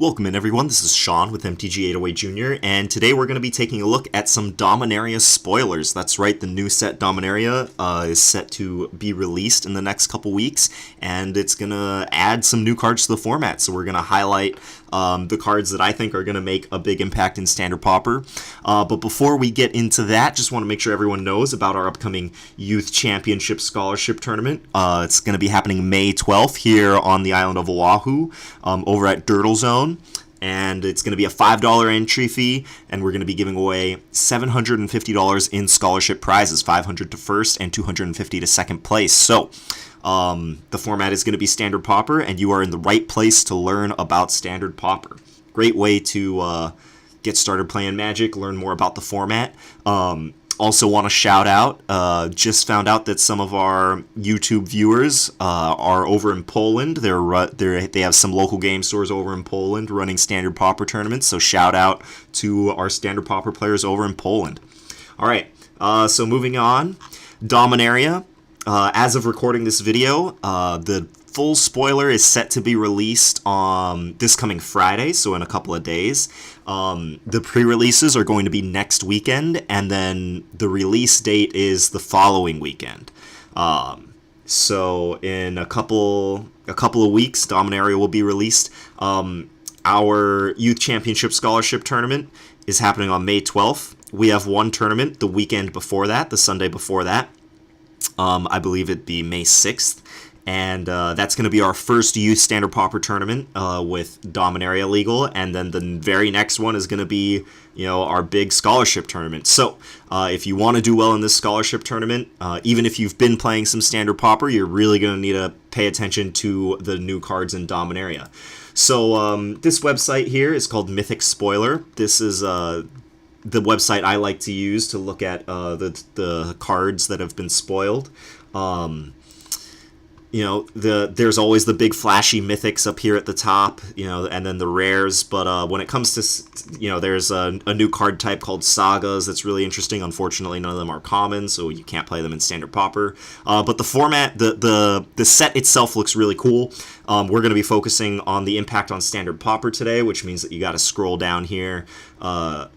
Welcome in, everyone. This is Sean with MTG808 Jr., and today we're going to be taking a look at some Dominaria spoilers. That's right, the new set Dominaria is set to be released in the next couple weeks, and it's going to add some new cards to the format. So we're going to highlight the cards that I think are going to make a big impact in Standard Pauper. But before we get into that, just want to make sure everyone knows about our upcoming Youth Championship Scholarship Tournament. It's going to be happening May 12th here on the island of Oahu over at Dirtle Zone. And it's going to be a $5 entry fee, and we're going to be giving away $750 in scholarship prizes, $500 to first and $250 to second place. So the format is going to be Standard Pauper, and you are in the right place to learn about Standard Pauper. Great way to get started playing Magic, learn more about the format. Also want to shout out, just found out that some of our YouTube viewers are over in Poland. They have some local game stores over in Poland running Standard Pauper tournaments, so shout out to our Standard Pauper players over in Poland. All right, so moving on, Dominaria. As of recording this video, the full spoiler is set to be released on this coming Friday, so in a couple of days. The pre-releases are going to be next weekend, and then the release date is the following weekend. So in a couple of weeks, Dominaria will be released. Our Youth Championship Scholarship Tournament is happening on May 12th. We have one tournament the weekend before that, the Sunday before that. I believe it'd be May 6th. And that's going to be our first Youth Standard Pauper tournament with Dominaria legal, and then the very next one is going to be, our big scholarship tournament. So if you want to do well in this scholarship tournament, even if you've been playing some Standard Pauper, you're really going to need to pay attention to the new cards in Dominaria. So this website here is called Mythic Spoiler. This is the website I like to use to look at the cards that have been spoiled. There's always the big flashy mythics up here at the top, and then the rares. But when it comes to, there's a new card type called Sagas that's really interesting. Unfortunately, none of them are common, so you can't play them in Standard Pauper. But the format, the set itself looks really cool. We're going to be focusing on the impact on Standard Pauper today, which means that you got to scroll down here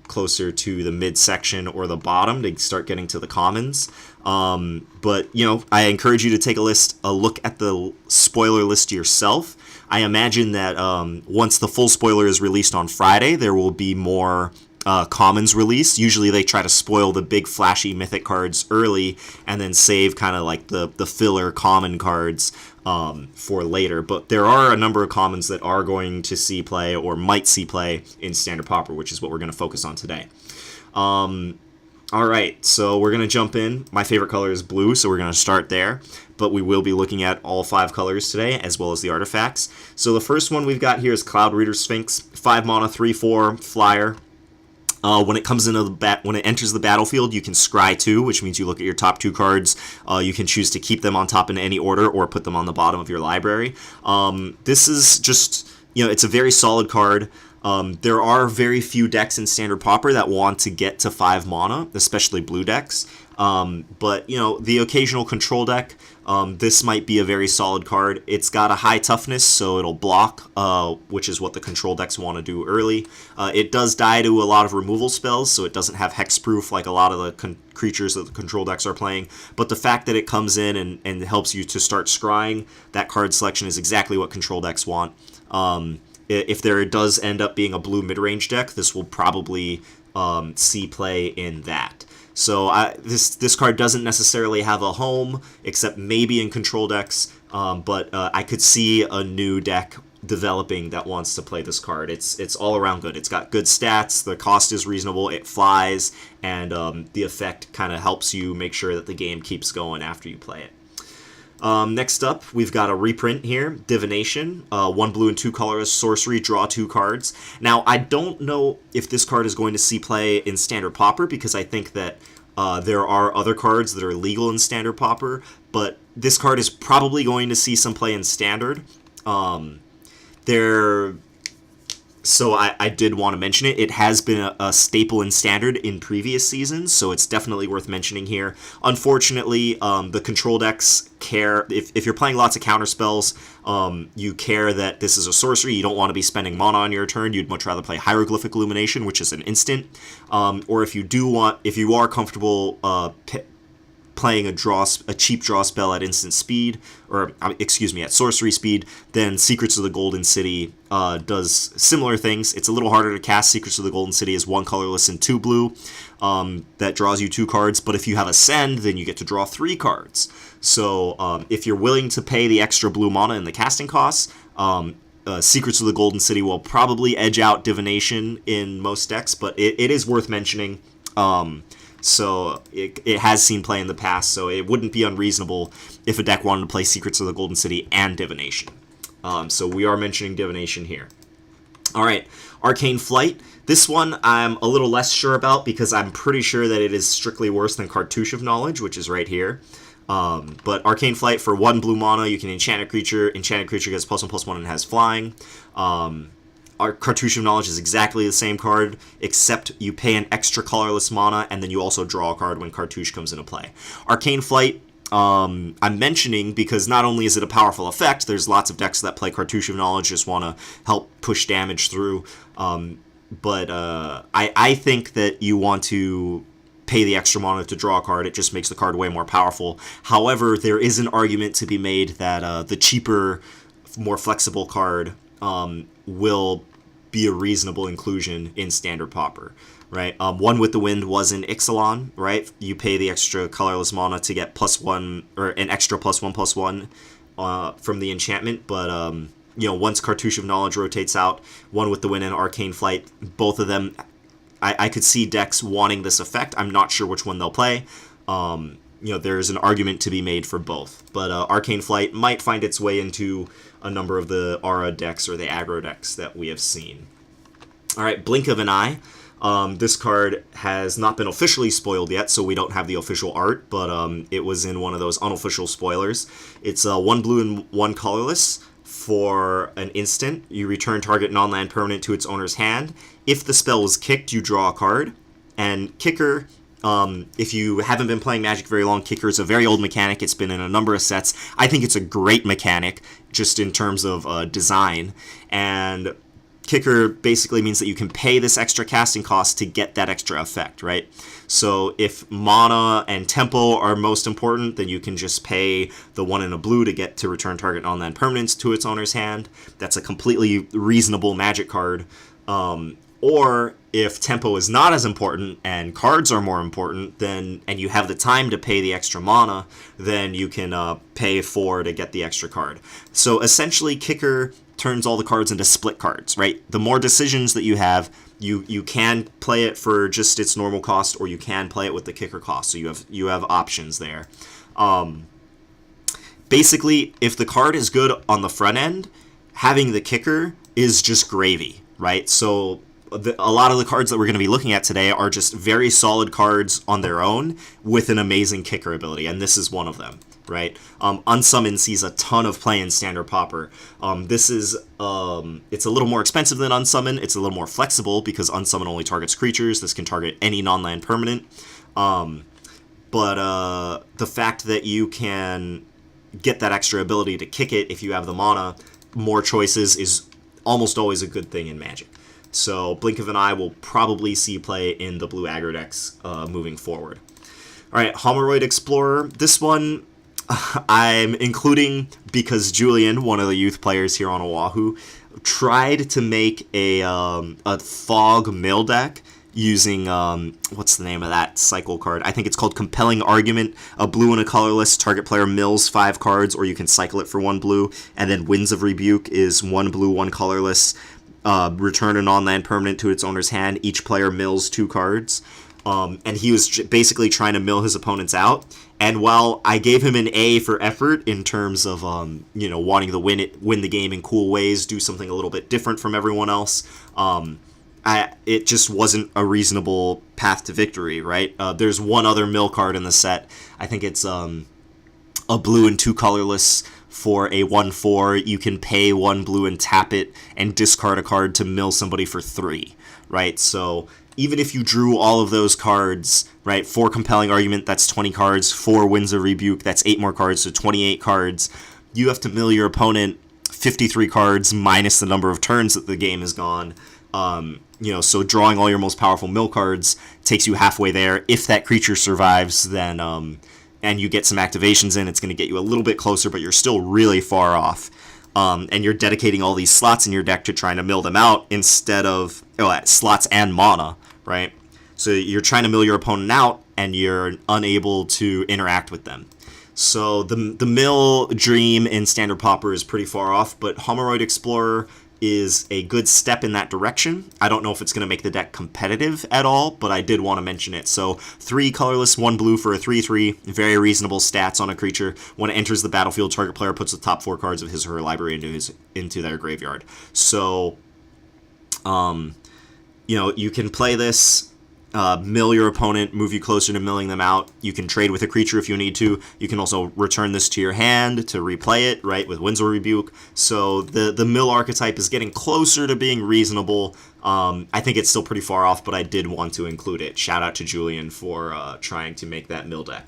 closer to the midsection or the bottom to start getting to the commons. But I encourage you to take a look at the spoiler list yourself. I imagine that once the full spoiler is released on Friday, there will be more commons released. Usually they try to spoil the big flashy mythic cards early and then save kind of like the filler common cards for later. But there are a number of commons that are going to see play or might see play in Standard Pauper, which is what we're going to focus on today. All right, so we're going to jump in. My favorite color is blue, so we're going to start there. But we will be looking at all 5 colors today, as well as the artifacts. So the first one we've got here is Cloud Reader Sphinx, 5 mana, 3/4 flyer. When it comes into when it enters the battlefield, you can scry 2, which means you look at your top 2 cards. You can choose to keep them on top in any order or put them on the bottom of your library. This is just, it's a very solid card. There are very few decks in Standard Pauper that want to get to 5 mana, especially blue decks. But, the occasional control deck, this might be a very solid card. It's got a high toughness, so it'll block, which is what the control decks want to do early. It does die to a lot of removal spells, so it doesn't have hexproof like a lot of the creatures that the control decks are playing. But the fact that it comes in and helps you to start scrying, that card selection is exactly what control decks want. If there does end up being a blue mid-range deck, this will probably see play in that. So this card doesn't necessarily have a home, except maybe in control decks, but I could see a new deck developing that wants to play this card. It's all around good. It's got good stats, the cost is reasonable, it flies, and the effect kind of helps you make sure that the game keeps going after you play it. Next up, we've got a reprint here, Divination, 1 blue and 2 colorless sorcery, draw 2 cards. Now, I don't know if this card is going to see play in Standard Pauper, because I think that there are other cards that are legal in Standard Pauper, but this card is probably going to see some play in Standard. So I did want to mention it. It has been a staple in Standard in previous seasons, so it's definitely worth mentioning here. Unfortunately, the control decks care, if you're playing lots of counter spells, you care that this is a sorcery. You don't want to be spending mana on your turn. You'd much rather play Hieroglyphic Illumination, which is an instant. Or if you are comfortable playing a cheap draw spell at instant speed, or at sorcery speed, then Secrets of the Golden City does similar things. It's a little harder to cast. Secrets of the Golden City is 1 colorless and 2 blue that draws you 2 cards, but if you have Ascend, then you get to draw 3 cards. So if you're willing to pay the extra blue mana and the casting costs, Secrets of the Golden City will probably edge out Divination in most decks, but it is worth mentioning. So it has seen play in the past, so it wouldn't be unreasonable if a deck wanted to play Secrets of the Golden City and Divination. So we are mentioning Divination here. Alright, Arcane Flight. This one I'm a little less sure about because I'm pretty sure that it is strictly worse than Cartouche of Knowledge, which is right here. But Arcane Flight, for 1 blue mana, you can enchant a creature. Enchanted creature gets +1/+1 and has flying. Our Cartouche of Knowledge is exactly the same card, except you pay an extra colorless mana, and then you also draw a card when Cartouche comes into play. Arcane Flight, I'm mentioning because not only is it a powerful effect, there's lots of decks that play Cartouche of Knowledge, just want to help push damage through, but I think that you want to pay the extra mana to draw a card. It just makes the card way more powerful. However, there is an argument to be made that the cheaper, more flexible card will be a reasonable inclusion in Standard Pauper, right? One with the Wind was in Ixalan, right? You pay the extra colorless mana to get +1, or an extra +1/+1 from the enchantment, but once Cartouche of Knowledge rotates out, One with the Wind and Arcane Flight, both of them, I could see decks wanting this effect. I'm not sure which one they'll play. There's an argument to be made for both, but Arcane Flight might find its way into a number of the Aura decks or the aggro decks that we have seen. Alright, Blink of an Eye. This card has not been officially spoiled yet, so we don't have the official art, but it was in one of those unofficial spoilers. It's 1 blue and 1 colorless. For an instant, you return target non-land permanent to its owner's hand. If the spell was kicked, you draw a card. And Kicker, if you haven't been playing Magic very long, Kicker is a very old mechanic. It's been in a number of sets. I think it's a great mechanic, just in terms of design. And Kicker basically means that you can pay this extra casting cost to get that extra effect, right? So if mana and tempo are most important, then you can just pay the 1 and a blue to get to return target non-land permanents to its owner's hand. That's a completely reasonable Magic card. Or if tempo is not as important and cards are more important, then and you have the time to pay the extra mana, then you can pay 4 to get the extra card. So essentially, Kicker turns all the cards into split cards, right? The more decisions that you have, you can play it for just its normal cost, or you can play it with the Kicker cost. So you have options there. Basically, if the card is good on the front end, having the Kicker is just gravy, right? So a lot of the cards that we're going to be looking at today are just very solid cards on their own with an amazing Kicker ability, and this is one of them, right? Unsummon sees a ton of play in Standard Pauper. This is, it's a little more expensive than Unsummon. It's a little more flexible because Unsummon only targets creatures. This can target any non-land permanent. But the fact that you can get that extra ability to kick it if you have the mana, more choices, is almost always a good thing in Magic. So Blink of an Eye will probably see play in the blue aggro decks moving forward. Alright, Homeroid Explorer. This one I'm including because Julian, one of the youth players here on Oahu, tried to make a Fog mill deck using, what's the name of that cycle card? I think it's called Compelling Argument. A blue and a colorless, target player mills 5 cards, or you can cycle it for 1 blue, and then Winds of Rebuke is 1 blue, 1 colorless. Return a non-land permanent to its owner's hand. Each player mills 2 cards. And he was basically trying to mill his opponents out. And while I gave him an A for effort in terms of, wanting to win the game in cool ways, do something a little bit different from everyone else, it just wasn't a reasonable path to victory, right? There's one other mill card in the set. I think it's a blue and 2 colorless for a 1/4, you can pay 1 blue and tap it and discard a card to mill somebody for 3, right? So even if you drew all of those cards, right, 4 Compelling Argument, that's 20 cards, 4 Winds of Rebuke, that's 8 more cards, so 28 cards, you have to mill your opponent 53 cards minus the number of turns that the game is gone. So drawing all your most powerful mill cards takes you halfway there. If that creature survives, then and you get some activations in, it's going to get you a little bit closer, but you're still really far off. And you're dedicating all these slots in your deck to trying to mill them out instead of slots and mana, right? So you're trying to mill your opponent out, and you're unable to interact with them. So the mill dream in Standard Pauper is pretty far off, but Homeroid Explorer is a good step in that direction. I don't know if it's going to make the deck competitive at all, but I did want to mention it. So 3 colorless, 1 blue for a 3/3, very reasonable stats on a creature. When it enters the battlefield, target player puts the top 4 cards of his or her library into their graveyard. So, you can play this, mill your opponent, move you closer to milling them out. You can trade with a creature if you need to. You can also return this to your hand to replay it, right, with Winds of Rebuke. So the mill archetype is getting closer to being reasonable. I think it's still pretty far off, but I did want to include it. Shout out to Julian for trying to make that mill deck.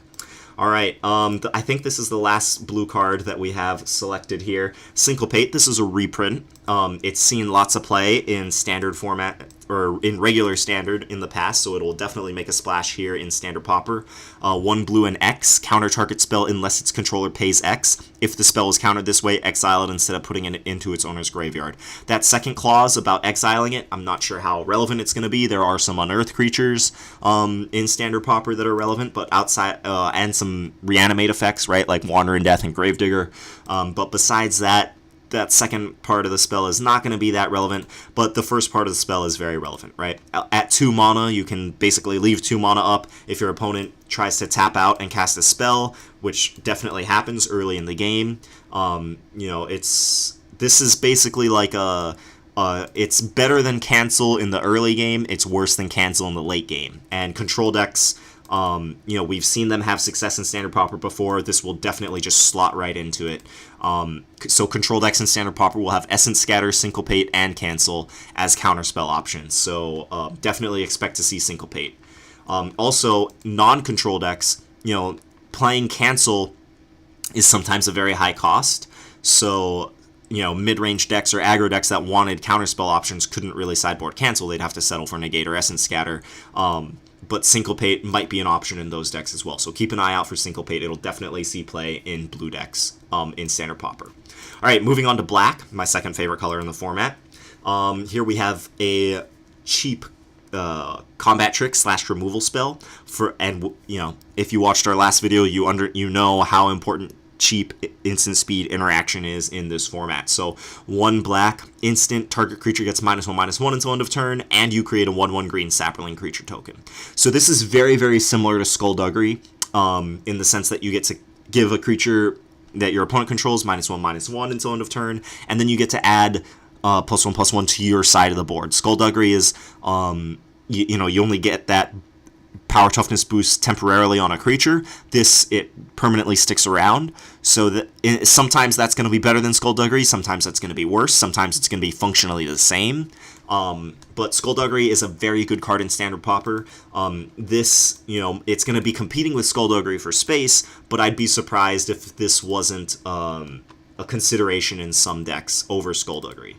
All right, I think this is the last blue card that we have selected here. Syncopate, this is a reprint. It's seen lots of play in standard format, or in regular standard in the past, so it will definitely make a splash here in Standard Pauper. 1 blue and X, counter target spell unless its controller pays X. If the spell is countered this way, exile it instead of putting it into its owner's graveyard. That second clause about exiling it, I'm not sure how relevant it's going to be. There are some unearthed creatures in Standard Pauper that are relevant, but outside, and some reanimate effects, right, like Wandering Death and Gravedigger. But besides that, that second part of the spell is not going to be that relevant, but the first part of the spell is very relevant, right? At 2 mana, you can basically leave 2 mana up if your opponent tries to tap out and cast a spell, which definitely happens early in the game. This is basically like it's better than cancel in the early game, it's worse than cancel in the late game. And control decks, we've seen them have success in Standard Pauper before. This will definitely just slot right into it. So control decks in Standard Pauper will have Essence Scatter, Syncopate, and Cancel as counterspell options. So definitely expect to see Syncopate. Also, non-control decks, playing Cancel is sometimes a very high cost. So, mid-range decks or aggro decks that wanted counterspell options couldn't really sideboard Cancel. They'd have to settle for Negate or Essence Scatter. But Syncopate might be an option in those decks as well. So keep an eye out for Syncopate. It'll definitely see play in blue decks in Standard Pauper. All right, moving on to black, my second favorite color in the format. Here we have a cheap combat trick / removal spell. If you watched our last video, you know how important cheap instant speed interaction is in this format. So 1 black, instant, target creature gets -1/-1 until end of turn, and you create a 1/1 green Sapperling creature token. So this is very, very similar to Skullduggery in the sense that you get to give a creature that your opponent controls -1/-1 until end of turn, and then you get to add +1/+1 to your side of the board. Skullduggery is, you only get that power toughness boost temporarily on a creature. It permanently sticks around, so that sometimes that's going to be better than Skullduggery, sometimes that's going to be worse, sometimes it's going to be functionally the same. But Skullduggery is a very good card in Standard Pauper. It's going to be competing with Skullduggery for space, but I'd be surprised if this wasn't a consideration in some decks over Skullduggery.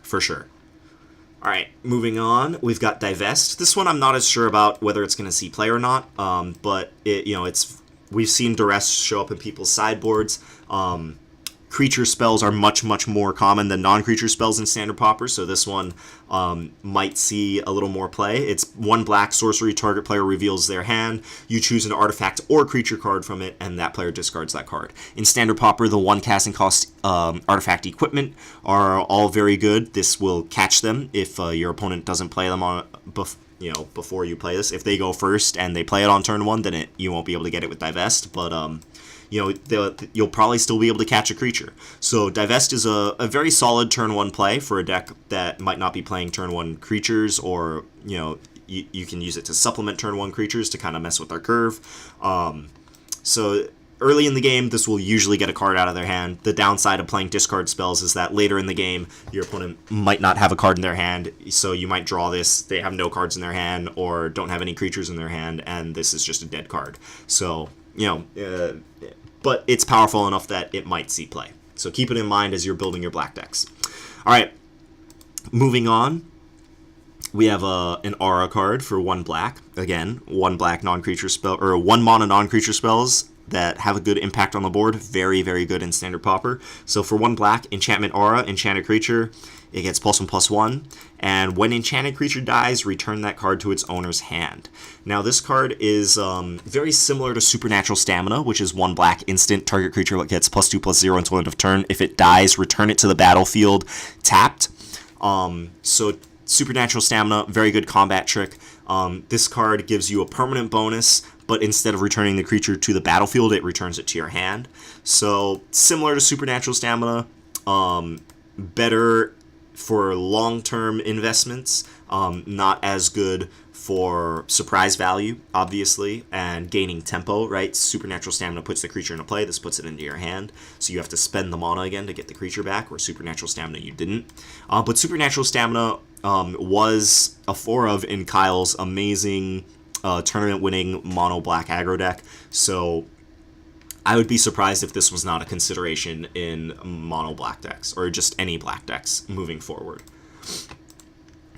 For sure. All right, moving on, we've got Divest. This one I'm not as sure about whether it's going to see play or not, but we've seen Duress show up in people's sideboards. Creature spells are much, much more common than non-creature spells in Standard Pauper, so this one might see a little more play. It's 1 black sorcery, target player reveals their hand, you choose an artifact or creature card from it, and that player discards that card. In Standard Pauper, the 1 casting cost artifact equipment are all very good. This will catch them if your opponent doesn't play them before you play this. If they go first and they play it on turn 1, then you won't be able to get it with Divest, but you'll probably still be able to catch a creature. So Divest is a very solid turn 1 play for a deck that might not be playing turn 1 creatures, or you can use it to supplement turn 1 creatures to kind of mess with their curve. So early in the game, this will usually get a card out of their hand. The downside of playing discard spells is that later in the game, your opponent might not have a card in their hand, so you might draw this, they have no cards in their hand, or don't have any creatures in their hand, and this is just a dead card. So, but it's powerful enough that it might see play. So keep it in mind as you're building your black decks. Alright, moving on. We have an aura card for 1 black. Again, 1 black non-creature spell, or 1 mana non-creature spells that have a good impact on the board. Very, very good in Standard Pauper. So for 1 black, Enchantment Aura, Enchanted Creature, it gets +1/+1. And when Enchanted Creature dies, return that card to its owner's hand. Now this card is very similar to Supernatural Stamina, which is 1 black instant. Target creature gets +2/+0 until end of turn. If it dies, return it to the battlefield tapped. So Supernatural Stamina, very good combat trick. This card gives you a permanent bonus, but instead of returning the creature to the battlefield, it returns it to your hand. So similar to Supernatural Stamina, better for long-term investments, not as good for surprise value, obviously, and gaining tempo, right? Supernatural Stamina puts the creature into play, this puts it into your hand, so you have to spend the mana again to get the creature back, where Supernatural Stamina you didn't. But Supernatural Stamina was a 4 of in Kyle's amazing tournament-winning mono black aggro deck, so I would be surprised if this was not a consideration in mono black decks, or just any black decks moving forward.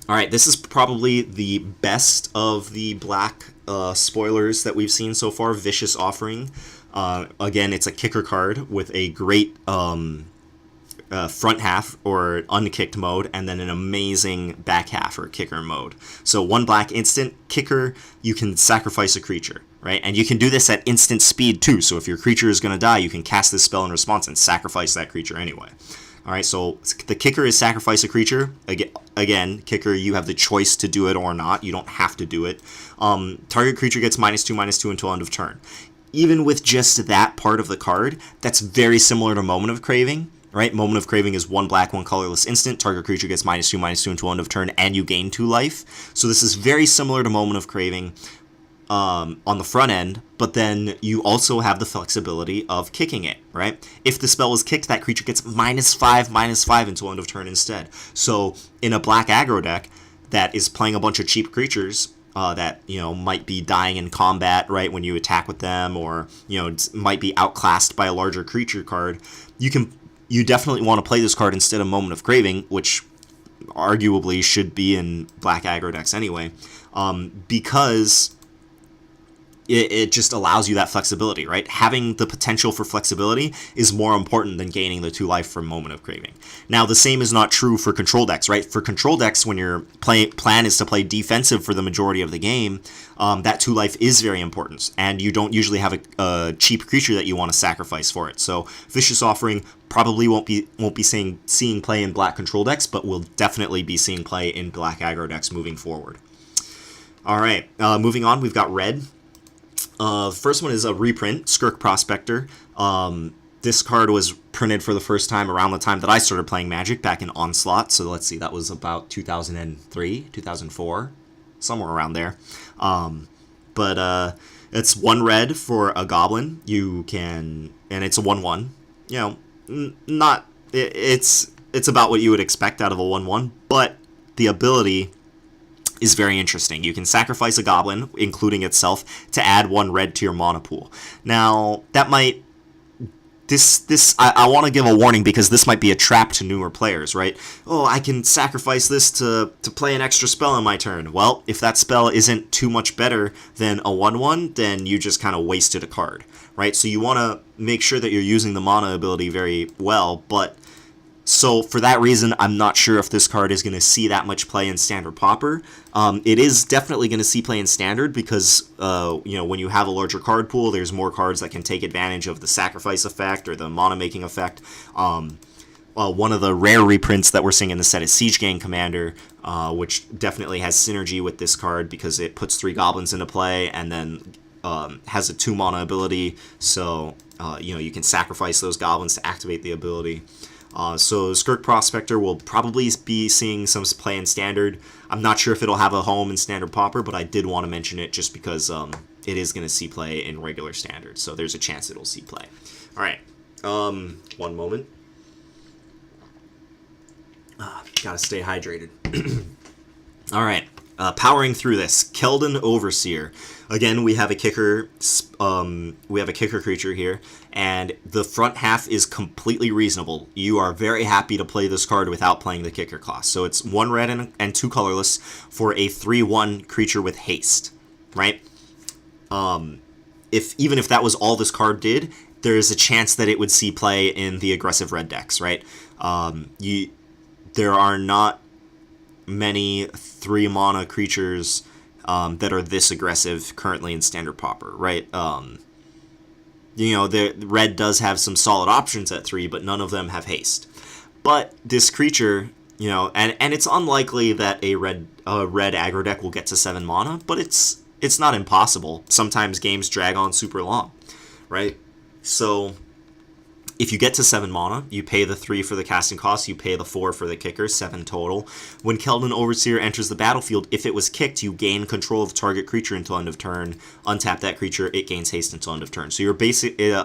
Alright, this is probably the best of the black spoilers that we've seen so far, Vicious Offering. Again, it's a kicker card with a great front half, or unkicked mode, and then an amazing back half, or kicker mode. So 1 black instant, kicker, you can sacrifice a creature, right? And you can do this at instant speed too, so if your creature is going to die, you can cast this spell in response and sacrifice that creature anyway. Alright, so the kicker is sacrifice a creature. Again, kicker, you have the choice to do it or not. You don't have to do it. Target creature gets -2/-2 until end of turn. Even with just that part of the card, that's very similar to Moment of Craving, right? Moment of Craving is 1 black, 1 colorless instant. Target creature gets -2/-2 until end of turn, and you gain 2 life. So this is very similar to Moment of Craving on the front end, but then you also have the flexibility of kicking it, right? If the spell is kicked, that creature gets -5/-5 until end of turn instead. So in a black aggro deck that is playing a bunch of cheap creatures that, might be dying in combat, right, when you attack with them, or, might be outclassed by a larger creature card, you definitely want to play this card instead of Moment of Craving, which arguably should be in black aggro decks anyway, because it just allows you that flexibility, right? Having the potential for flexibility is more important than gaining the 2 life from Moment of Craving. Now, the same is not true for control decks, right? For control decks, when your plan is to play defensive for the majority of the game, that 2 life is very important, and you don't usually have a cheap creature that you want to sacrifice for it. So Vicious Offering probably won't be seeing play in black control decks, but will definitely be seeing play in black aggro decks moving forward. All right, moving on, we've got red. The first one is a reprint, Skirk Prospector. This card was printed for the first time around the time that I started playing Magic, back in Onslaught. So let's see, that was about 2003, 2004, somewhere around there. But it's 1 red for a goblin. And it's a 1/1. It's about what you would expect out of a 1/1, but the ability is very interesting. You can sacrifice a goblin, including itself, to add 1 red to your mana pool. Now, that might... I want to give a warning, because this might be a trap to newer players, right? Oh, I can sacrifice this to play an extra spell on my turn. Well, if that spell isn't too much better than a 1/1, then you just kind of wasted a card, right? So you want to make sure that you're using the mana ability very well, but... So for that reason, I'm not sure if this card is going to see that much play in Standard Pauper. It is definitely going to see play in Standard, because when you have a larger card pool, there's more cards that can take advantage of the sacrifice effect or the mana making effect. One of the rare reprints that we're seeing in the set is Siege Gang Commander, which definitely has synergy with this card because it puts 3 goblins into play and then has a 2 mana ability. So you can sacrifice those goblins to activate the ability. So Skirk Prospector will probably be seeing some play in Standard. I'm not sure if it'll have a home in Standard Pauper, but I did want to mention it just because it is going to see play in regular standard. So there's a chance it'll see play. All right. One moment. Gotta stay hydrated. All right. Powering through this, Keldon Overseer. Again, we have a kicker. We have a kicker creature here, and the front half is completely reasonable. You are very happy to play this card without playing the kicker cost. So it's 1 red and 2 colorless for a 3/1 creature with haste, right? Even if that was all this card did, there is a chance that it would see play in the aggressive red decks, right? There are not many 3-mana creatures that are this aggressive currently in Standard Pauper, right? The red does have some solid options at 3, but none of them have haste. But this creature, and it's unlikely that a red aggro deck will get to 7 mana, but it's not impossible. Sometimes games drag on super long, right? So if you get to 7 mana, you pay the 3 for the casting cost, you pay the 4 for the kicker, 7 total. When Keldon Overseer enters the battlefield, if it was kicked, you gain control of the target creature until end of turn. Untap that creature, it gains haste until end of turn. So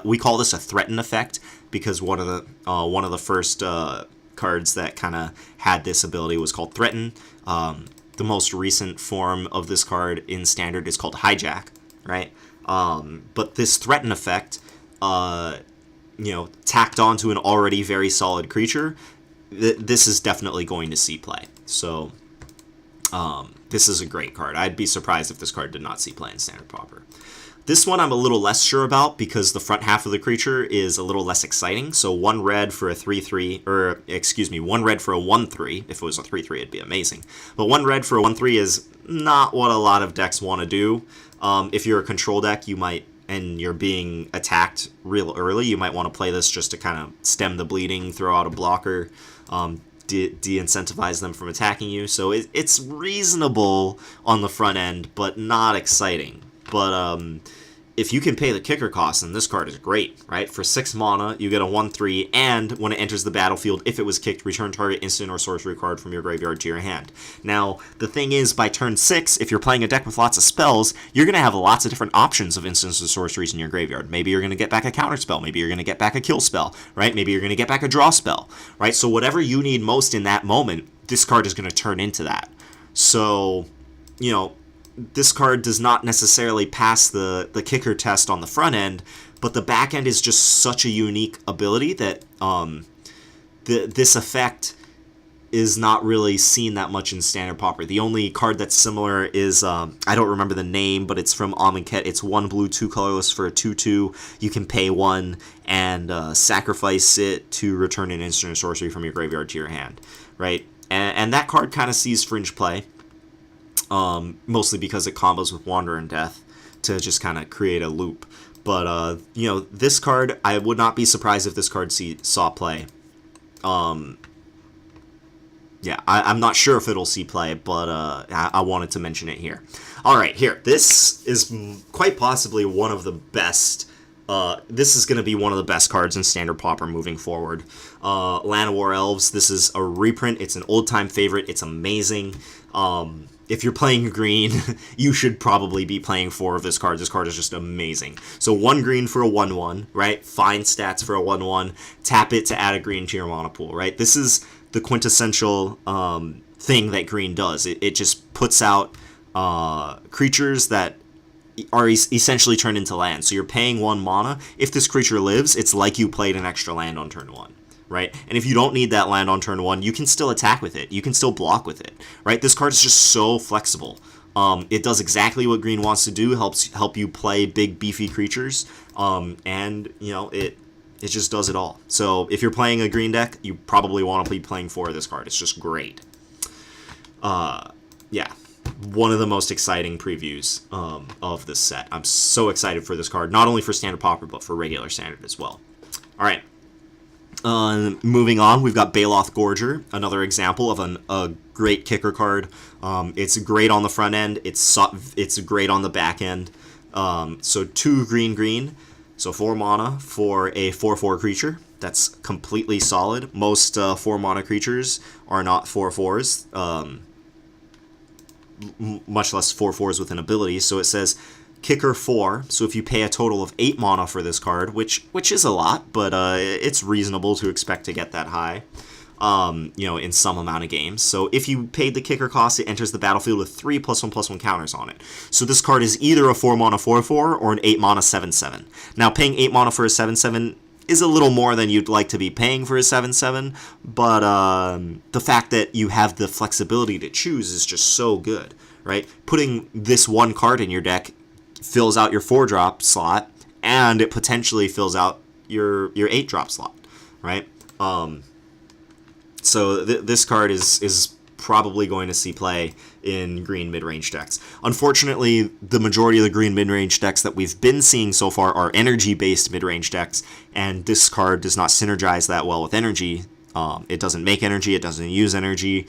we call this a threaten effect, because one of the first cards that kind of had this ability was called Threaten. The most recent form of this card in Standard is called Hijack, right? But this threaten effect, tacked onto an already very solid creature, this is definitely going to see play. So this is a great card. I'd be surprised if this card did not see play in Standard Pauper. This one I'm a little less sure about, because the front half of the creature is a little less exciting. So 1 red for a 3/3, 1 red for a 1/3. If it was a 3/3, it'd be amazing. But 1 red for a 1/3 is not what a lot of decks want to do. If you're a control deck, and you're being attacked real early, you might want to play this just to kind of stem the bleeding, throw out a blocker, de-incentivize them from attacking you. So it's reasonable on the front end, but not exciting. But if you can pay the kicker cost, then this card is great, right? For 6 mana, you get a 1/3, and when it enters the battlefield, if it was kicked, return target instant or sorcery card from your graveyard to your hand. Now, the thing is, by turn 6, if you're playing a deck with lots of spells, you're going to have lots of different options of instants or sorceries in your graveyard. Maybe you're going to get back a counter spell. Maybe you're going to get back a kill spell, right? Maybe you're going to get back a draw spell, right? So whatever you need most in that moment, this card is going to turn into that. So, this card does not necessarily pass the kicker test on the front end, but the back end is just such a unique ability that this effect is not really seen that much in Standard Pauper. The only card that's similar is, I don't remember the name, but it's from Amonkhet. It's 1 blue, 2 colorless for a 2/2. You can pay 1 and sacrifice it to return an instant or sorcery from your graveyard to your hand, right? And that card kind of sees fringe play. Mostly because it combos with Wander and Death to just kind of create a loop. But, this card, I would not be surprised if this card saw play. I'm not sure if it'll see play, but I wanted to mention it here. All right, here. This is quite possibly one of the best. This is going to be one of the best cards in Standard Pauper moving forward. Land of War Elves, this is a reprint. It's an old-time favorite. It's amazing. If you're playing green, you should probably be playing 4 of this card. This card is just amazing. So 1 green for a 1/1, right? Fine stats for a 1/1. Tap it to add a green to your mana pool, right? This is the quintessential thing that green does. It just puts out creatures that are essentially turned into land. So you're paying 1 mana. If this creature lives, it's like you played an extra land on turn 1. Right? And if you don't need that land on turn 1, you can still attack with it. You can still block with it, right? This card is just so flexible. It does exactly what green wants to do, help you play big, beefy creatures, and, it just does it all. So if you're playing a green deck, you probably want to be playing 4 of this card. It's just great. One of the most exciting previews of this set. I'm so excited for this card, not only for Standard Pauper, but for regular Standard as well. All right. Moving on, we've got Baloth Gorger, another example of a great kicker card. It's great on the front end. It's great on the back end. So 2 green, so 4 mana for a 4/4 creature. That's completely solid. Most 4 mana creatures are not 4/4s, much less 4/4s with an ability. So it says, Kicker 4, so if you pay a total of 8 mana for this card, which is a lot, but it's reasonable to expect to get that high, in some amount of games. So if you paid the kicker cost, it enters the battlefield with 3 +1/+1 counters on it. So this card is either a 4 mana 4/4 or an 8 mana 7/7. Now, paying 8 mana for a 7/7 is a little more than you'd like to be paying for a 7/7, but the fact that you have the flexibility to choose is just so good, right? Putting this one card in your deck fills out your 4-drop slot, and it potentially fills out your 8-drop slot, right? So this card is probably going to see play in green mid-range decks. Unfortunately, the majority of the green mid-range decks that we've been seeing so far are energy-based mid-range decks, and this card does not synergize that well with energy. It doesn't make energy, it doesn't use energy,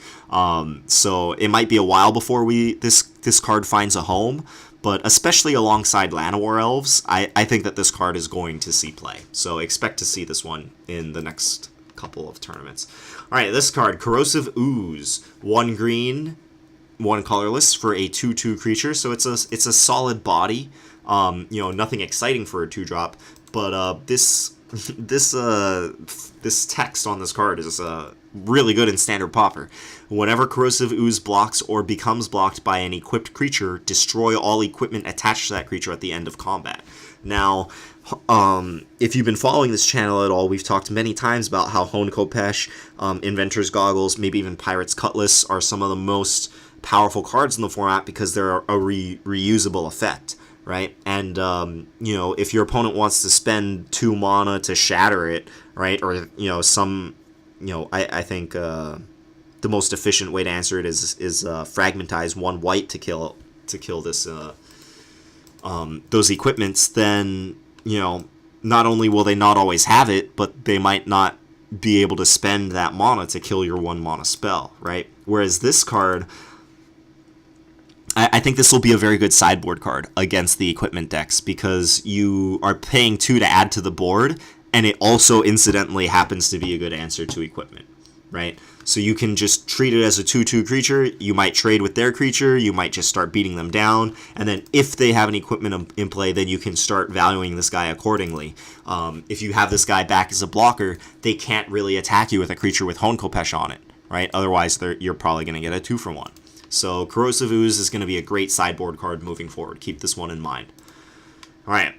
so it might be a while before this card finds a home, but especially alongside Llanowar Elves, I think that this card is going to see play. So expect to see this one in the next couple of tournaments. Alright, this card, Corrosive Ooze. 1 green, 1 colorless for a 2/2 creature, so it's a solid body. Nothing exciting for a 2-drop, but this text on this card is really good in Standard Pauper. Whenever Corrosive Ooze blocks or becomes blocked by an equipped creature, destroy all equipment attached to that creature at the end of combat. Now, if you've been following this channel at all, we've talked many times about how Hone Kopesh, Inventor's Goggles, maybe even Pirate's Cutlass are some of the most powerful cards in the format because they're a reusable effect, right? And, if your opponent wants to spend 2 mana to shatter it, right, or, I think the most efficient way to answer it is fragmentize 1 white to kill this those equipments, then not only will they not always have it, but they might not be able to spend that mana to kill your 1 mana spell, right? Whereas this card, I think this will be a very good sideboard card against the equipment decks because you are paying 2 to add to the board, and it also incidentally happens to be a good answer to equipment, right? So you can just treat it as a 2/2 creature, you might trade with their creature, you might just start beating them down, and then if they have an equipment in play, then you can start valuing this guy accordingly. If you have this guy back as a blocker, they can't really attack you with a creature with Hone Kopesh on it, right? Otherwise, you're probably going to get a 2-for-1. So Corrosive Ooze is going to be a great sideboard card moving forward. Keep this one in mind. Alright.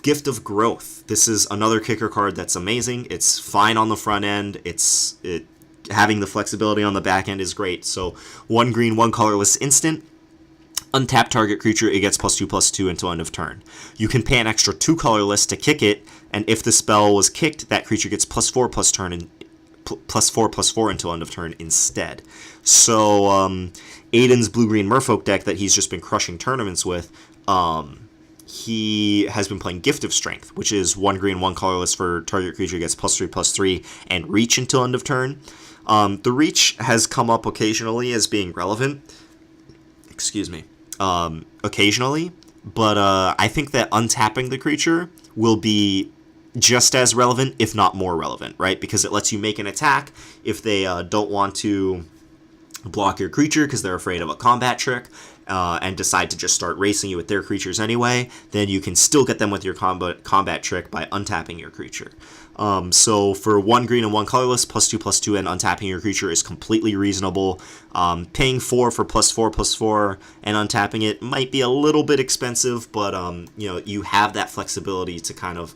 Gift of Growth. This is another kicker card that's amazing. It's fine on the front end. Having the flexibility on the back end is great. So 1 green, 1 colorless instant. Untap target creature, it gets +2/+2 until end of turn. You can pay an extra 2 colorless to kick it, and if the spell was kicked, that creature gets +4/+4 until end of turn instead. So Aiden's blue-green Merfolk deck that he's just been crushing tournaments with, he has been playing Gift of Strength, which is 1 green, 1 colorless for target creature gets +3/+3 and reach until end of turn. The reach has come up occasionally as being relevant. Excuse me. Occasionally, but I think that untapping the creature will be just as relevant, if not more relevant, right? Because it lets you make an attack if they don't want to block your creature because they're afraid of a combat trick, and decide to just start racing you with their creatures anyway, then you can still get them with your combat trick by untapping your creature. So for 1 green and 1 colorless, +2/+2 and untapping your creature is completely reasonable. Paying 4 for +4/+4 and untapping it might be a little bit expensive, but you have that flexibility to kind of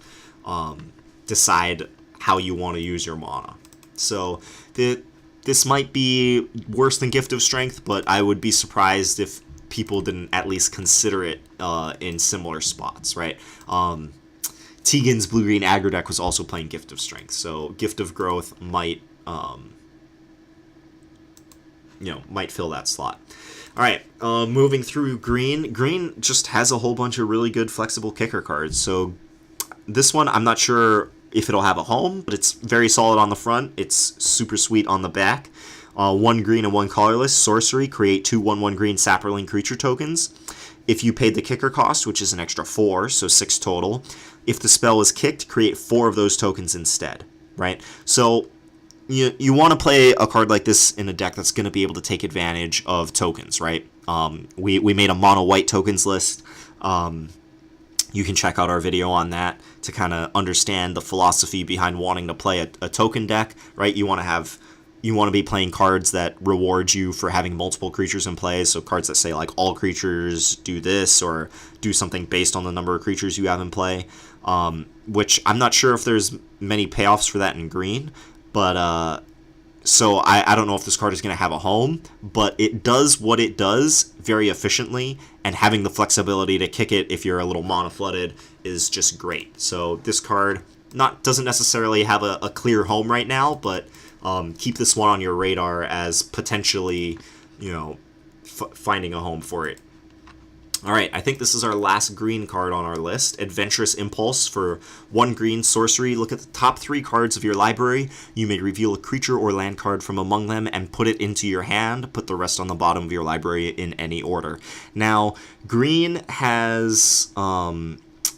decide how you want to use your mana. So this might be worse than Gift of Strength, but I would be surprised if people didn't at least consider it in similar spots, right? Tegan's blue-green aggro deck was also playing Gift of Strength, so Gift of Growth might fill that slot. All right, moving through green. Green just has a whole bunch of really good flexible kicker cards. So this one, I'm not sure if it'll have a home, but it's very solid on the front. It's super sweet on the back. 1 green and 1 colorless, sorcery, create 2 1/1 green Sapperling creature tokens. If you paid the kicker cost, which is an extra 4, so 6 total, if the spell is kicked, create 4 of those tokens instead, right? So you want to play a card like this in a deck that's going to be able to take advantage of tokens, right? We made a mono white tokens list You can check out our video on that to kind of understand the philosophy behind wanting to play a token deck, right? You want to be playing cards that reward you for having multiple creatures in play, so cards that say like all creatures do this or do something based on the number of creatures you have in play, which I'm not sure if there's many payoffs for that in green, but so I don't know if this card is going to have a home, but it does what it does very efficiently, and having the flexibility to kick it if you're a little mana flooded is just great. So this card doesn't necessarily have a clear home right now, but keep this one on your radar as potentially, finding a home for it. All right, I think this is our last green card on our list, Adventurous Impulse. For 1 green sorcery, look at the top 3 cards of your library. You may reveal a creature or land card from among them and put it into your hand. Put the rest on the bottom of your library in any order. Now, green has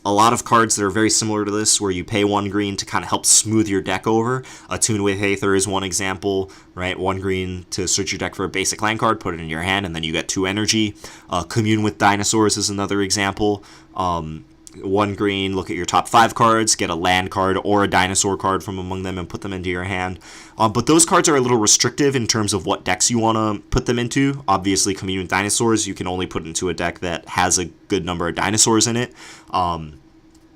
a lot of cards that are very similar to this, where you pay 1 green to kind of help smooth your deck over. Attune with Aether is one example, right? 1 green to search your deck for a basic land card, put it in your hand, and then you get 2 energy. Commune with Dinosaurs is another example. 1 green, look at your top 5 cards, get a land card or a dinosaur card from among them and put them into your hand. But those cards are a little restrictive in terms of what decks you want to put them into. Obviously, Commune with Dinosaurs, you can only put into a deck that has a good number of dinosaurs in it.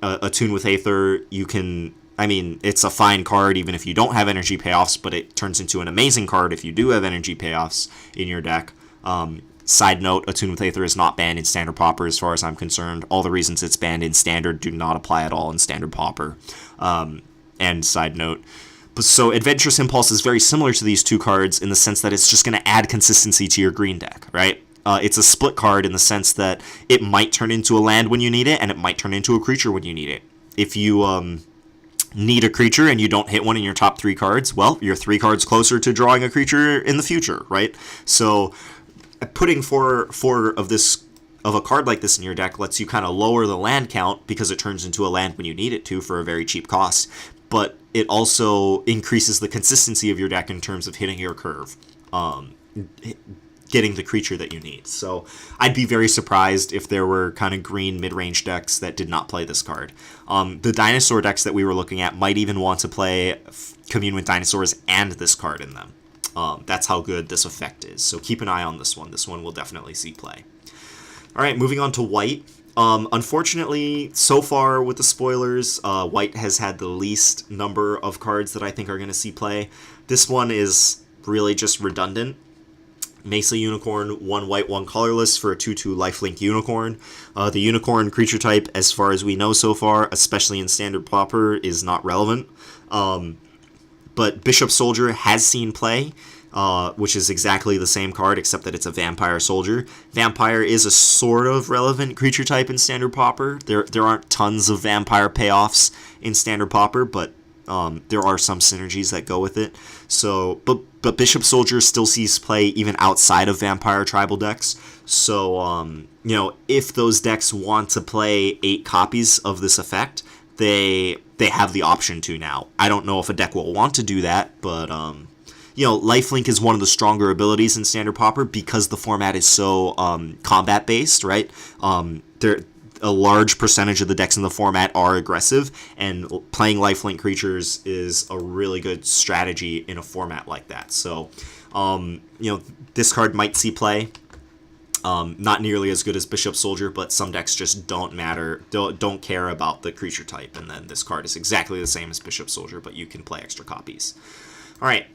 Attune with Aether, it's a fine card even if you don't have energy payoffs, but it turns into an amazing card if you do have energy payoffs in your deck. Side note, Attune with Aether is not banned in Standard Pauper as far as I'm concerned. All the reasons it's banned in Standard do not apply at all in Standard Pauper. And side note, so Adventurous Impulse is very similar to these 2 cards in the sense that it's just going to add consistency to your green deck, right? It's a split card in the sense that it might turn into a land when you need it, and it might turn into a creature when you need it. If you need a creature and you don't hit one in your top 3 cards, well, you're 3 cards closer to drawing a creature in the future, right? So putting four of a card like this in your deck lets you kind of lower the land count because it turns into a land when you need it to for a very cheap cost, but it also increases the consistency of your deck in terms of hitting your curve, getting the creature that you need. So I'd be very surprised if there were kind of green mid-range decks that did not play this card. The dinosaur decks that we were looking at might even want to play Commune with Dinosaurs and this card in them. That's how good this effect is. So keep an eye on this one. This one will definitely see play. All right, moving on to white. Unfortunately, so far with the spoilers, white has had the least number of cards that I think are going to see play. This one is really just redundant. Mesa Unicorn, 1 white, 1 colorless for a 2/2 lifelink unicorn. The unicorn creature type, as far as we know so far, especially in Standard Pauper, is not relevant. But Bishop Soldier has seen play, which is exactly the same card except that it's a Vampire Soldier. Vampire is a sort of relevant creature type in Standard Pauper. There aren't tons of Vampire payoffs in Standard Pauper, but there are some synergies that go with it. So, but Bishop Soldier still sees play even outside of Vampire tribal decks. So, if those decks want to play 8 copies of this effect, they have the option to now. I don't know if a deck will want to do that, but lifelink is one of the stronger abilities in Standard Pauper because the format is so combat based, right? A large percentage of the decks in the format are aggressive, and playing lifelink creatures is a really good strategy in a format like that. So, this card might see play. Not nearly as good as Bishop Soldier, but some decks just don't care about the creature type, and then this card is exactly the same as Bishop Soldier, but you can play extra copies. All right.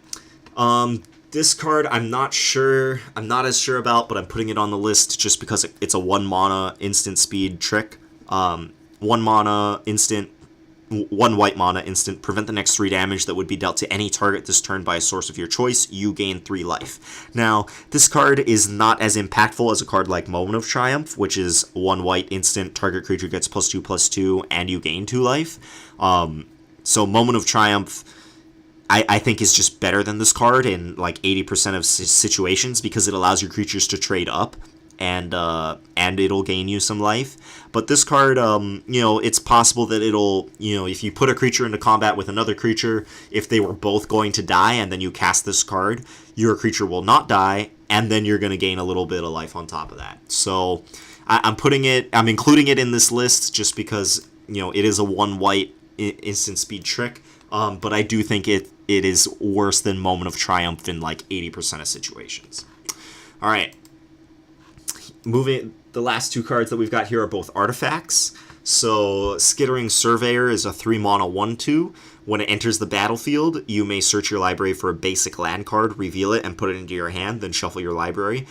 This card I'm not as sure about, but I'm putting it on the list just because it's a 1 mana instant speed trick. 1 mana instant, 1 white mana instant, prevent the next 3 damage that would be dealt to any target this turn by a source of your choice. You gain 3 life. Now, this card is not as impactful as a card like Moment of Triumph, which is 1 white instant, target creature gets +2/+2, and you gain 2 life. So Moment of Triumph, I think, is just better than this card in like 80% of situations because it allows your creatures to trade up, and it'll gain you some life. But this card, it's possible that it'll, if you put a creature into combat with another creature, if they were both going to die and then you cast this card, your creature will not die, and then you're going to gain a little bit of life on top of that. So I'm including it in this list just because, it is a 1 white instant speed trick. But I do think it is worse than Moment of Triumph in like 80% of situations. All right. The last 2 cards that we've got here are both artifacts. So Skittering Surveyor is a 3 mana 1/2. When it enters the battlefield, you may search your library for a basic land card, reveal it, and put it into your hand, then shuffle your library.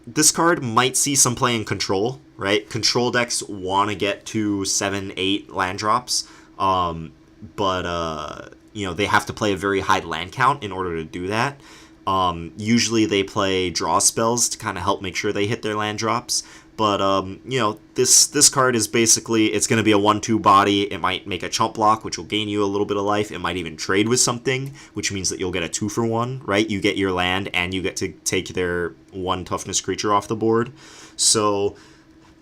This card might see some play in Control, right? Control decks want to get to 7, 8 land drops, but they have to play a very high land count in order to do that. Usually they play draw spells to kind of help make sure they hit their land drops. But, this card is basically, it's going to be a 1/2 body. It might make a chump block, which will gain you a little bit of life. It might even trade with something, which means that you'll get a 2-for-1, right? You get your land, and you get to take their 1 toughness creature off the board. So,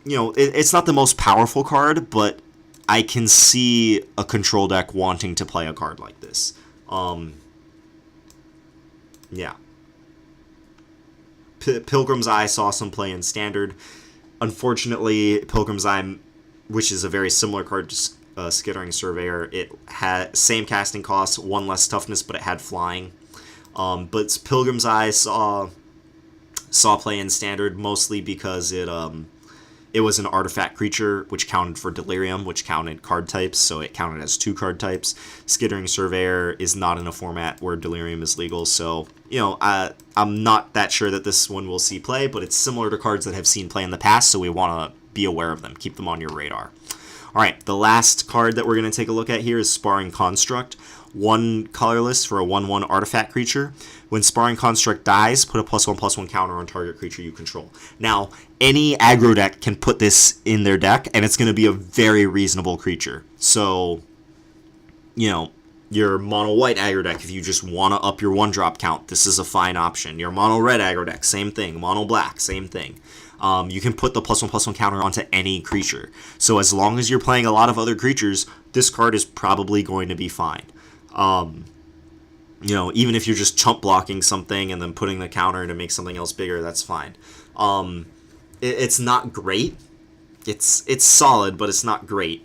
it's not the most powerful card, but I can see a control deck wanting to play a card like this. Yeah. Pilgrim's Eye saw some play in Standard. Unfortunately, Pilgrim's Eye, which is a very similar card to Skittering Surveyor, it had same casting cost, 1 less toughness, but it had flying. But Pilgrim's Eye saw play in Standard mostly because it was an artifact creature, which counted for Delirium, which counted card types, so it counted as 2 card types. Skittering Surveyor is not in a format where Delirium is legal, so, I'm not that sure that this one will see play, but it's similar to cards that have seen play in the past, so we want to be aware of them, keep them on your radar. Alright, the last card that we're going to take a look at here is Sparring Construct. 1 colorless for a 1/1 artifact creature. When Sparring Construct dies, put a +1/+1 counter on target creature you control. Now, any aggro deck can put this in their deck, and it's going to be a very reasonable creature. So, your mono-white aggro deck, if you just want to up your 1-drop count, this is a fine option. Your mono-red aggro deck, same thing. Mono-black, same thing. You can put the +1/+1 counter onto any creature. So as long as you're playing a lot of other creatures, this card is probably going to be fine. Even if you're just chump blocking something and then putting the counter to make something else bigger, that's fine. It's not great. It's solid, but it's not great.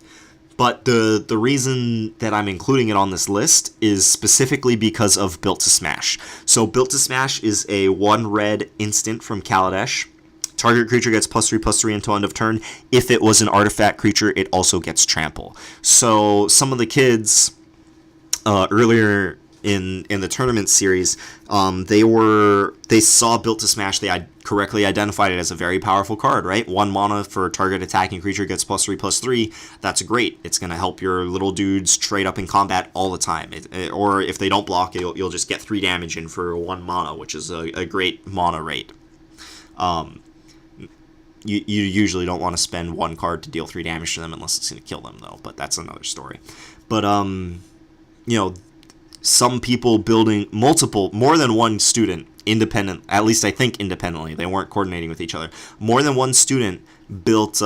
But the reason that I'm including it on this list is specifically because of Built to Smash. So Built to Smash is a 1 red instant from Kaladesh. Target creature gets +3/+3 until end of turn. If it was an artifact creature, it also gets trample. So some of the kids earlier in the tournament series, they saw Built to Smash. They correctly identified it as a very powerful card, right? 1 mana for target attacking creature gets +3/+3. That's great. It's going to help your little dudes trade up in combat all the time. Or if they don't block, you'll just get 3 damage in for 1 mana, which is a great mana rate. You usually don't want to spend 1 card to deal 3 damage to them unless it's going to kill them, though. But that's another story. But some people building more than 1 student, independent, at least I think independently, they weren't coordinating with each other. More than 1 student built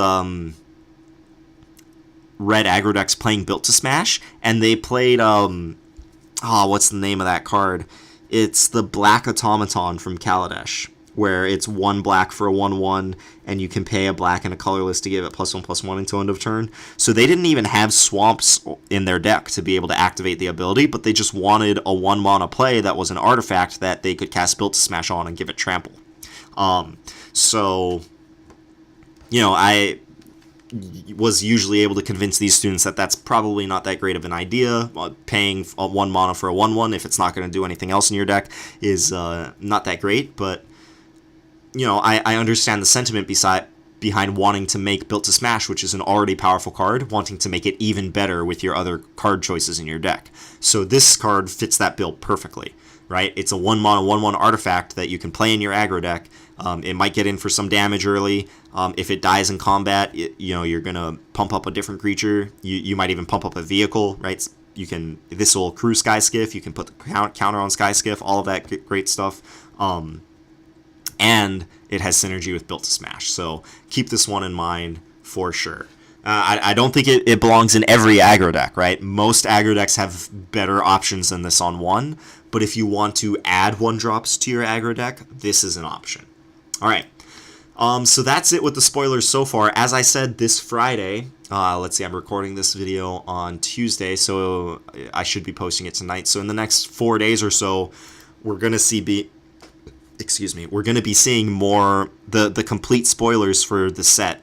red aggro decks playing Built to Smash, and they played, what's the name of that card? It's the Black Automaton from Kaladesh, where it's 1 black for a 1/1, and you can pay a black and a colorless to give it +1/+1 until end of turn. So they didn't even have swamps in their deck to be able to activate the ability, but they just wanted a 1 mana play that was an artifact that they could cast Built to Smash on and give it trample. I was usually able to convince these students that that's probably not that great of an idea. Paying 1 mana for a 1/1 if it's not going to do anything else in your deck is not that great, but I understand the sentiment behind wanting to make Built to Smash, which is an already powerful card, wanting to make it even better with your other card choices in your deck. So this card fits that build perfectly, right? It's a 1 mana 1/1 artifact that you can play in your aggro deck. It might get in for some damage early. If it dies in combat, you're gonna pump up a different creature. You might even pump up a vehicle, right? This will crew Skyskiff. You can put the counter on Skyskiff. All of that great stuff. And it has synergy with Built to Smash. So keep this one in mind for sure. I don't think it belongs in every aggro deck, right? Most aggro decks have better options than this on 1. But if you want to add 1-drops to your aggro deck, this is an option. All right. So that's it with the spoilers so far. As I said, this Friday, let's see, I'm recording this video on Tuesday, so I should be posting it tonight. So in the next 4 days or so, we're gonna we're gonna be seeing more the complete spoilers for the set.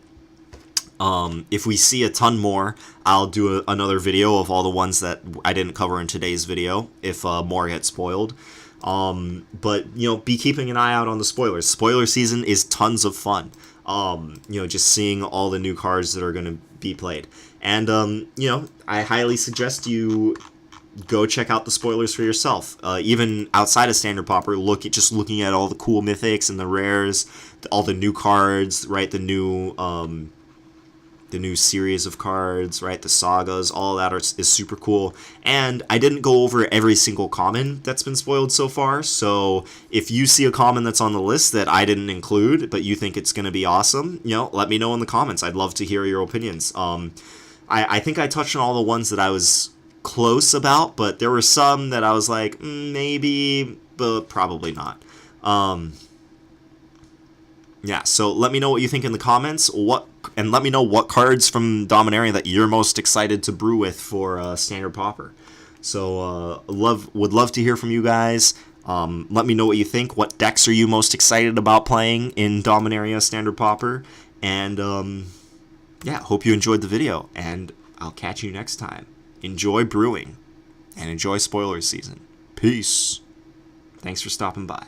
If we see a ton more, I'll do another video of all the ones that I didn't cover in today's video, if more get spoiled. But, you know, be keeping an eye out on the spoilers. Spoiler season is tons of fun. You know, just seeing all the new cards that are going to be played. And, you know, I highly suggest you go check out the spoilers for yourself. Even outside of Standard Pauper, just looking at all the cool mythics and the rares, all the new cards, right? The new series of cards, right? The sagas, all that is super cool. And I didn't go over every single common that's been spoiled so far, so if you see a common that's on the list that I didn't include, but you think it's going to be awesome, you know, let me know in the comments. I'd love to hear your opinions. I think I touched on all the ones that I was close about, but there were some that I was like, maybe, but probably not. Yeah, so let me know what you think in the comments, and let me know what cards from Dominaria that you're most excited to brew with for Standard Pauper. So would love to hear from you guys. Let me know what you think. What decks are you most excited about playing in Dominaria Standard Pauper? And yeah, hope you enjoyed the video, and I'll catch you next time. Enjoy brewing, and enjoy spoiler season. Peace. Thanks for stopping by.